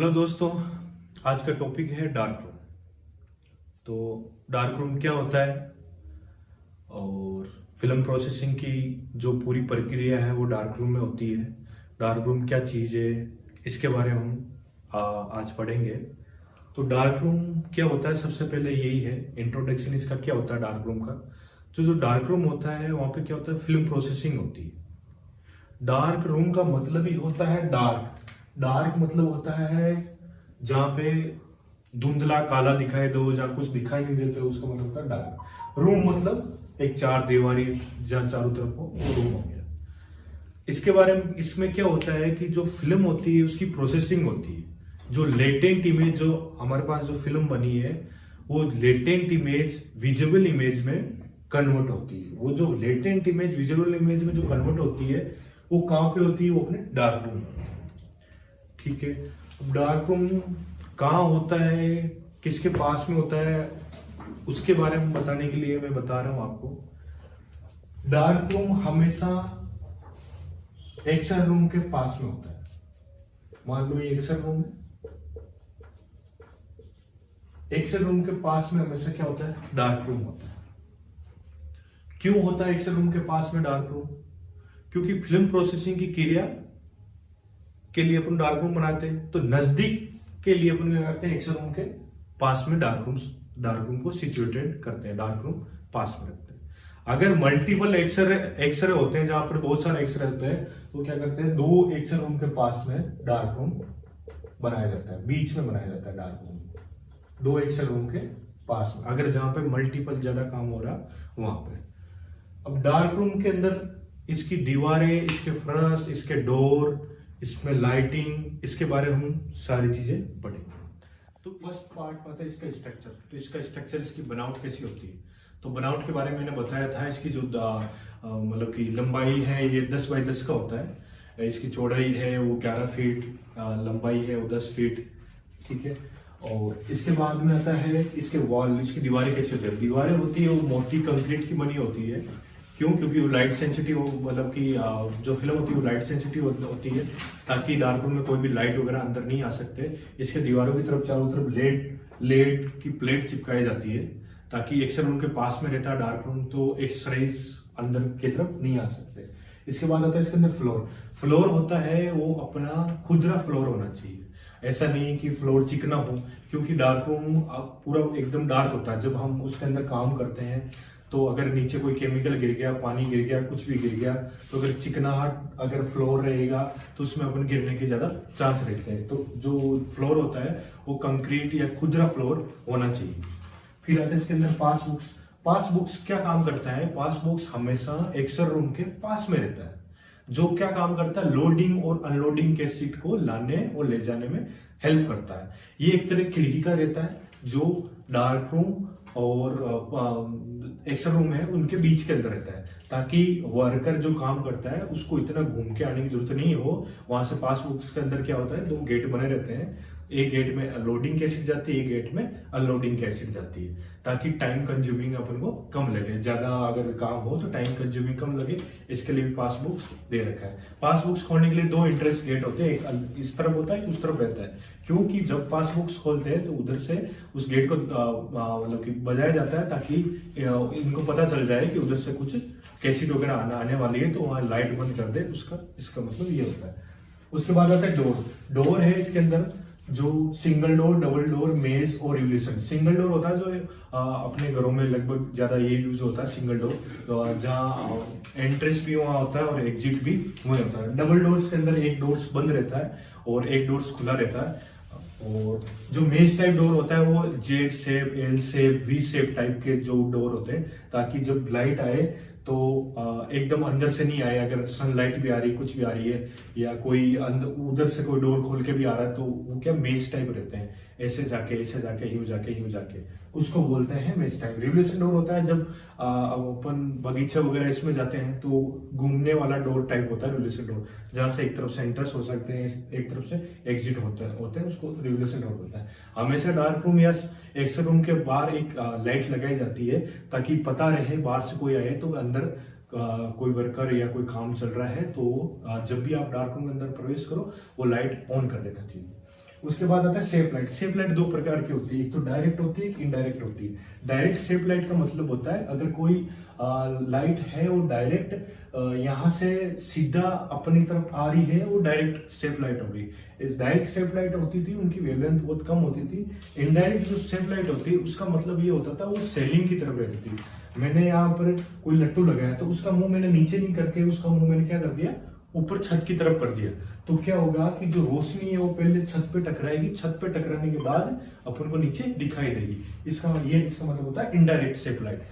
Hello दोस्तों, आज का टॉपिक है डार्क रूम। तो डार्क रूम क्या होता है और फिल्म प्रोसेसिंग की जो पूरी प्रक्रिया है वो डार्क रूम में होती है। डार्क रूम क्या चीज़ है, इसके बारे में हम आज पढ़ेंगे। तो डार्क रूम क्या होता है, सबसे पहले यही है इंट्रोडक्शन इसका। क्या होता है डार्क रूम का? जो डार्क रूम होता है वहाँ पे क्या होता है, फिल्म प्रोसेसिंग होती है। डार्क रूम का मतलब ही होता है डार्क। डार्क मतलब होता है जहाँ पे धुंधला काला दिखाई दो, जहाँ कुछ दिखाई नहीं देते, उसका मतलब होता है डार्क रूम। मतलब एक चार दीवारी जहाँ चारों तरफ हो, वो रूम हो गया। इसके बारे में इसमें क्या होता है कि जो फिल्म होती है उसकी प्रोसेसिंग होती है। जो लेटेंट इमेज, जो हमारे पास जो फिल्म बनी है वो लेटेंट इमेज विजुअल इमेज में कन्वर्ट होती है। वो जो लेटेंट इमेज विजुअल इमेज में जो कन्वर्ट होती है वो कहाँ पे होती है? वो अपने डार्क रूम में। ठीक है, अब डार्क रूम कहाँ होता है, किसके पास में होता है, उसके बारे में बताने के लिए मैं बता रहा हूं आपको। डार्क रूम हमेशा एक्शन रूम के पास में होता है। मान लो ये एक्शन रूम है, एक्शन रूम के पास में हमेशा क्या होता है? डार्क रूम होता है। क्यों होता है एक्शन रूम के पास में डार्क रूम? क्योंकि फिल्म प्रोसेसिंग की क्रिया के लिए अपन डार्क रूम बनाते हैं, तो नजदीक के लिए अपन क्या करते हैं, एक्शन रूम के पास में डार्क रूम को सिचुएटेड करते हैं, डार्क रूम पास में रखते हैं। अगर मल्टीपल एक्सरे होते हैं, जहां पर बहुत सारे एक्सरे होते हैं, तो क्या करते हैं, दो एक्शन रूम के पास में डार्क रूम बनाया जाता है, बीच में बनाया जाता है डार्क रूम, दो एक्शन रूम के पास में, अगर जहां पे मल्टीपल ज्यादा काम हो रहा वहां पे। अब डार्क रूम के अंदर इसकी दीवारें, इसके फर्श, इसके डोर, इसमें लाइटिंग, इसके बारे में हम सारी चीजें पढ़ेंगे। तो फर्स्ट पार्ट आता है इसका स्ट्रक्चर। तो इसका स्ट्रक्चर, इसकी बनावट कैसी होती है? तो बनावट के बारे में मैंने बताया था। इसकी जो मतलब कि लंबाई है ये 10 बाई 10 का होता है। इसकी चौड़ाई है वो 11 फीट, लंबाई है वो 10 फीट। ठीक है, और इसके बाद में आता है इसके वॉल, इसकी दीवारें कैसी होती है? दीवारें होती है वो मोटी कंक्रीट की बनी होती है। क्यों? क्योंकि वो लाइट सेंसिटिव, मतलब कि जो फिल्म होती है वो लाइट सेंसिटिव होती है, ताकि डार्क रूम में कोई भी लाइट वगैरह अंदर नहीं आ सकते। इसके दीवारों की तरफ चारों तरफ लेड की प्लेट चिपकाई जाती है, ताकि एक्शन रूम के पास में रहता है डार्क रूम, तो एक्सरेज अंदर की तरफ नहीं आ सकते। इसके बाद आता है इसके अंदर फ्लोर। फ्लोर होता है वो अपना खुदरा फ्लोर होना चाहिए। ऐसा नहीं कि फ्लोर चिकना हो, क्योंकि डार्क रूम पूरा एकदम डार्क होता है। जब हम उसके अंदर काम करते हैं तो अगर नीचे कोई केमिकल गिर गया, पानी गिर गया, कुछ भी गिर गया, तो अगर चिकनाहट अगर फ्लोर रहेगा तो उसमें अपन गिरने के ज्यादा चांस रहते हैं। तो जो फ्लोर होता है वो कंक्रीट या खुदरा फ्लोर होना चाहिए। फिर आता है इसके अंदर पासबुक्स। पासबुक्स क्या काम करता है? पासबुक्स हमेशा एक्शन रूम के पास में रहता है, जो क्या काम करता है, लोडिंग और अनलोडिंग के सीट को लाने और ले जाने में हेल्प करता है। ये एक तरह खिड़की का रहता है जो डार्क रूम और एक्शन रूम है उनके बीच के अंदर रहता है, ताकि वर्कर जो काम करता है उसको इतना घूम के आने की जरूरत नहीं हो। वहां से पासबुक्स के अंदर क्या होता है, दो गेट बने रहते हैं। एक गेट में लोडिंग कैसेट जाती है, एक गेट में अनलोडिंग कैसेट जाती है, ताकि टाइम कंज्यूमिंग अपन को कम लगे। ज्यादा अगर काम हो तो टाइम कंज्यूमिंग कम लगे, इसके लिए पासबुक्स दे रखा है। पासबुक्स खोलने के लिए दो एंट्रेंस गेट होते हैं, एक इस तरफ होता है, एक उस तरफ रहता है। क्योंकि जब पासबुक्स खोलते हैं तो उधर से उस गेट को मतलब कि बजाया जाता है, ताकि इनको पता चल जाए कि उधर से कुछ कैसेट वगैरह आने वाली है, तो वहां लाइट बंद कर दे, उसका इसका मतलब ये होता है। उसके बाद आता है डोर। डोर है इसके अंदर जो सिंगल डोर, डबल डोर, मेज और रिवोल्यूशन। सिंगल डोर होता है जो अपने घरों में लगभग ज्यादा ये यूज होता है, सिंगल डोर, तो जहाँ एंट्रेंस भी वहां होता है और एग्जिट भी वही होता है। डबल डोर्स के अंदर एक डोर्स बंद रहता है और एक डोर्स खुला रहता है। और जो मेज टाइप डोर होता है वो Z shape, L shape, V shape type के जो डोर होते हैं, ताकि जब लाइट आए तो एकदम अंदर से नहीं आए। अगर सनलाइट भी आ रही है, कुछ भी आ रही है, या कोई उधर से कोई डोर खोल के भी आ रहा है, तो वो क्या मेज टाइप रहते हैं, ऐसे जाके यूं जाके उसको बोलते हैं मेज टाइप। रिवोल्यूशन डोर होता है जब अपन बगीचा वगैरह इसमें जाते हैं तो घूमने वाला डोर टाइप होता है रिवोल्यूशन डोर, जहां से एक तरफ से एंट्रेंस हो सकते हैं, एक तरफ से एग्जिट होते हैं, उसको रिवोल्यूशन डोर होता है। हमेशा डार्क रूम या एक्शन रूम के बाहर एक लाइट लगाई जाती है, ताकि पता रहे बाहर से कोई आए तो अंदर कोई वर्कर या कोई काम चल रहा है, तो जब भी आप डार्क रूम के अंदर प्रवेश करो वो लाइट ऑन कर देना चाहिए। उसके बाद आता है सेप लाइट। सेप लाइट दो प्रकार की होती है, एक तो डायरेक्ट होती है, एक इनडायरेक्ट होती है। डायरेक्ट सेप लाइट का मतलब होता है अगर कोई लाइट है वो डायरेक्ट यहाँ से सीधा अपनी तरफ आ रही है, वो डायरेक्ट सेप लाइट हो गई। इस डायरेक्ट सेप लाइट होती थी उनकी वेवलेंथ बहुत कम होती थी। इनडायरेक्ट जो सेप लाइट होती है उसका मतलब ये होता था वो सेलिंग की तरफ रहती थी। मैंने यहाँ पर कोई लट्टू लगाया तो उसका मुंह मैंने नीचे नहीं करके उसका मुंह मैंने क्या कर दिया, ऊपर छत की तरफ कर दिया। तो क्या होगा कि जो रोशनी है वो पहले छत पे टकराएगी, छत पे टकराने के बाद अपन को नीचे दिखाई देगी। इसका मतलब होता है इनडायरेक्ट सेप लाइट।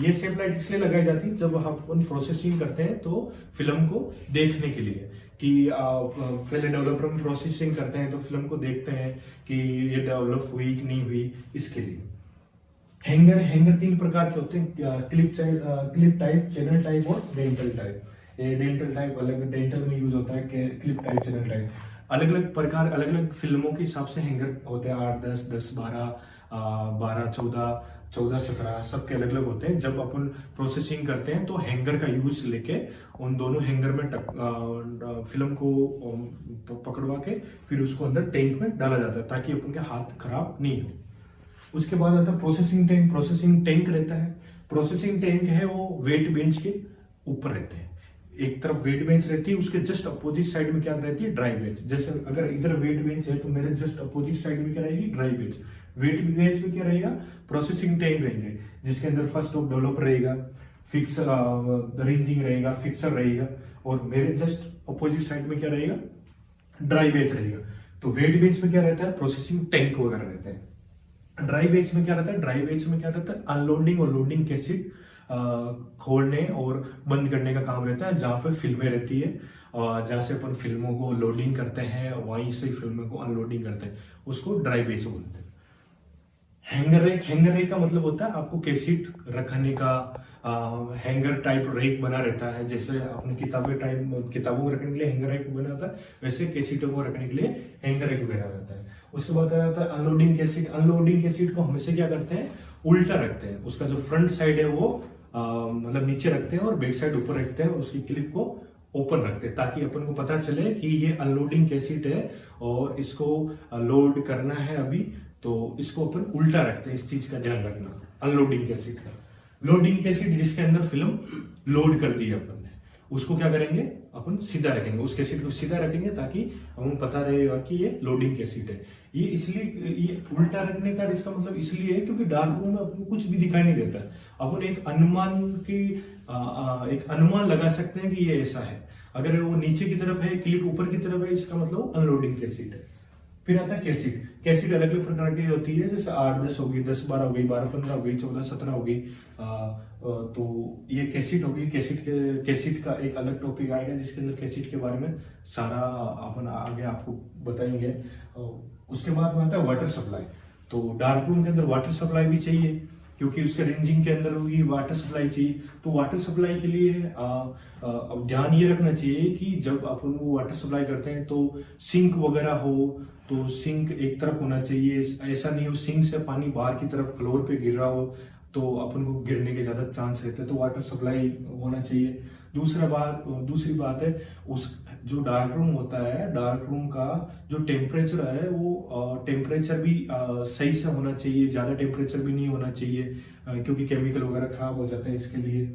ये सेप लाइट इसलिए लगाई जाती है जब हम अपन प्रोसेसिंग करते हैं तो फिल्म को देखने के लिए कि पहले डेवलपर में प्रोसेसिंग करते हैं तो फिल्म को देखते हैं कि ये डेवलप हुई कि नहीं हुई, इसके लिए। हैंगर तीन प्रकार के होते हैं, क्लिप टाइप, चैनल टाइप और डेंटल टाइप। ये डेंटल टाइप अलग डेंटल में यूज होता है, क्लिप टाइप, चैनल टाइप। अलग अलग प्रकार, अलग अलग फिल्मों के हिसाब से हैंगर होते हैं। 8, 10, 10, 12, 12, 14, 14, 17 सबके अलग अलग होते हैं। जब अपन प्रोसेसिंग करते हैं तो हैंगर का यूज लेके उन दोनों हैंगर में फिल्म को पकड़वा के फिर उसको अंदर टैंक में डाला जाता है ताकि अपन के हाथ खराब नहीं हो। उसके बाद आता है प्रोसेसिंग टैंक। प्रोसेसिंग टैंक रहता है, प्रोसेसिंग टैंक है वो वेट बेंच के ऊपर रहते हैं। एक तरफ वेट बेंच रहती है, उसके जस्ट अपोजिट साइड में क्या रहती है, ड्राई बेंच। जैसे अगर इधर वेट बेंच है तो मेरे जस्ट अपोजिट साइड में क्या रहेगी, ड्राई बेंच। वेट बेंच में क्या रहेगा, प्रोसेसिंग टैंक रहेंगे, जिसके अंदर फर्स्ट ऑफ डेवलपर रहेगा, फिक्स रेंजिंग रहेगा, फिक्सर रहेगा, और मेरे जस्ट अपोजिट साइड में क्या रहेगा, ड्राई बेंच रहेगा। तो वेट बेंच में क्या रहता है, प्रोसेसिंग टैंक वगैरह रहते हैं। ड्राई बेंच में क्या रहता है, ड्राई बेंच में क्या रहता है, अनलोडिंग और लोडिंग कैसेट खोलने और बंद करने का काम रहता है, जहाँ पे फिल्में रहती है और जहाँ से अपन फिल्मों को लोडिंग करते हैं वहीं से फिल्मों को अनलोडिंग करते हैं, उसको ड्राई बेंच बोलते हैं। हैंगर रेक का मतलब होता है आपको कैसेट रखने का हैंगर टाइप रेक बना रहता है। जैसे अपने किताबों को रखने के लिए हैंगर रेक बना रहता है, वैसे कैसेटों को रखने के लिए हैंगर रेक बना रहता है। उसके बाद आ जाता है अनलोडिंग कैसेट। अनलोडिंग कैसेट को हमेशा क्या करते हैं, उल्टा रखते हैं। उसका जो फ्रंट साइड है वो मतलब नीचे रखते हैं और बैक साइड ऊपर रखते हैं, और उसकी क्लिप को ओपन रखते हैं ताकि अपन को पता चले कि ये अनलोडिंग कैसेट है और इसको लोड करना है अभी, तो इसको अपन उल्टा रखते हैं। इस चीज का ध्यान रखना, अनलोडिंग कैसेट का। लोडिंग कैसेट जिसके अंदर फिल्म लोड कर दी है अपन ने, उसको क्या करेंगे, अपन सीधा रखेंगे, उस कैसेट को सीधा रखेंगे ताकि हमें पता रहेगा कि ये लोडिंग कैसेट है। ये इसलिए ये उल्टा रखने का इसका मतलब इसलिए है क्योंकि डार्क रूम में आपको कुछ भी दिखाई नहीं देता। अपन एक अनुमान लगा सकते हैं कि ये ऐसा है। अगर वो नीचे की तरफ है, क्लिप ऊपर की तरफ है, इसका मतलब अनलोडिंग कैसेट है। फिर आता है कैसेट। कैसेट अलग अलग प्रकार की होती है, जैसे 8, 10 हो गई, 10, 12 हो गई, 12, 15 हो गई, 14, 17 हो गई। तो ये कैसेट होगी। कैसेट का एक अलग टॉपिक आएगा जिसके अंदर कैसेट के बारे में सारा अपन आगे आपको बताएंगे। उसके बाद में आता है वाटर सप्लाई। तो डार्क रूम के अंदर वाटर सप्लाई भी चाहिए क्योंकि उसके रेंजिंग के अंदर होगी, वाटर सप्लाई चाहिए। तो वाटर सप्लाई के लिए ध्यान ये रखना चाहिए कि जब अपन वो वाटर सप्लाई करते हैं तो सिंक वगैरह हो, तो सिंक एक तरफ होना चाहिए। ऐसा नहीं हो सिंक से पानी बाहर की तरफ फ्लोर पे गिर रहा हो तो अपन को गिरने के ज्यादा चांस रहते हैं, तो वाटर सप्लाई होना चाहिए। दूसरी बात है, उस जो डार्क रूम होता है, डार्क रूम का जो टेम्परेचर है वो टेम्परेचर भी सही से होना चाहिए, ज्यादा टेम्परेचर भी नहीं होना चाहिए क्योंकि केमिकल वगैरह खराब हो जाते हैं इसके लिए।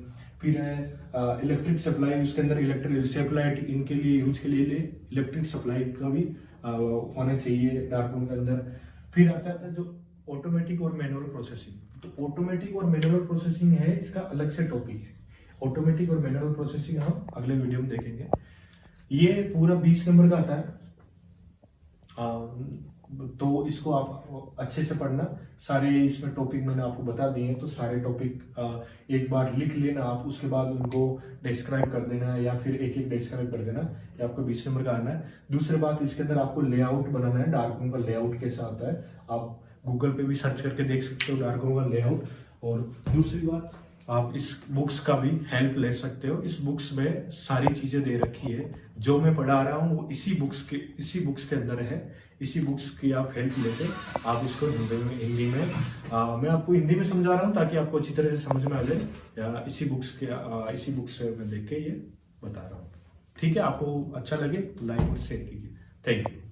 फिर है इलेक्ट्रिक सप्लाई। उसके अंदर इलेक्ट्रिक सेटेलाइट इनके लिए यूज के लिए इलेक्ट्रिक सप्लाई का भी होना चाहिए डार्क रूम के अंदर। फिर आता है जो ऑटोमेटिक और मैनुअल प्रोसेसिंग। तो ऑटोमेटिक और मैनुअल प्रोसेसिंग है, इसका अलग से टॉपिक है। ऑटोमेटिक और मैनुअल प्रोसेसिंग हम अगले वीडियो में देखेंगे। ये पूरा 20 नंबर का आता है, तो इसको आप अच्छे से पढ़ना। सारे इसमें टॉपिक मैंने आपको बता दिए हैं, तो सारे टॉपिक एक बार लिख लेना आप, उसके बाद उनको डिस्क्राइब कर देना या फिर एक एक डिस्क्राइब कर देना। ये आपको 20 नंबर का आना है। दूसरी बात, इसके अंदर आपको लेआउट बनाना है, डार्क रूम का लेआउट कैसा होता है। आप गूगल पे भी सर्च करके देख सकते हो डार्क रूम का लेआउट। और दूसरी बात, आप इस बुक्स का भी हेल्प ले सकते हो। इस बुक्स में सारी चीजें दे रखी है, जो मैं पढ़ा रहा हूँ वो इसी बुक्स के अंदर है। इसी बुक्स की आप हेल्प लेके आप इसको हिंदी में मैं आपको हिंदी में समझा रहा हूँ ताकि आपको अच्छी तरह से समझ में आ जाए, या इसी बुक्स से मैं देख के ये बता रहा हूँ। ठीक है, आपको अच्छा लगे तो लाइक और शेयर कीजिए। Thank you.